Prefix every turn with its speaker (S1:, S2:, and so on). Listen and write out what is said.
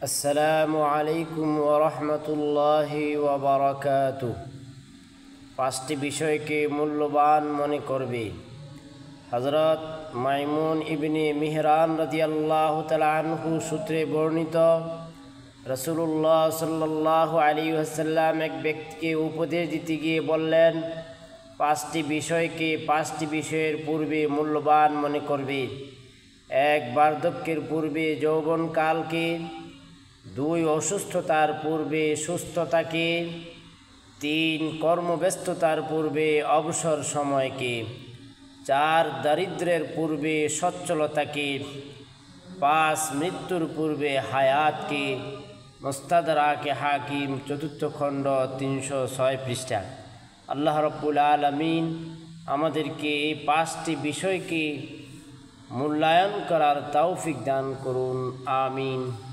S1: আসসালামু আলাইকুম ওয়া রাহমাতুল্লাহি ওয়া বারাকাতুহু। পাঁচটি বিষয়কে মূল্যবান মনে করবে। হযরত মাইমুন ইবনে মিহরান রাদিয়াল্লাহু তাআলা আনহু সূত্রে বর্ণিত, রাসূলুল্লাহ সাল্লাল্লাহু আলাইহি ওয়াসাল্লাম এক ব্যক্তিকে উপদেশ দিতে গিয়ে বললেন, পাঁচটি বিষয়ের পূর্বে মূল্যবান মনে করবে। এক, বার্ধক্যের পূর্বে যৌবনকালকে। দুই, অসুস্থতার পূর্বে সুস্থতাকে। তিন, কর্মব্যস্ততার পূর্বে অবসর সময়কে। চার, দারিদ্র্যের পূর্বে সচ্ছলতাকে। পাঁচ, মৃত্যুর পূর্বে হায়াতকে। মুস্তাদরাকে হাকিম, চতুর্থ খণ্ড, 306 পৃষ্ঠা। আল্লাহ রাব্বুল আলামিন আমাদেরকে এই পাঁচটি বিষয়কে মূল্যায়ন করার তৌফিক দান করুন। আমিন।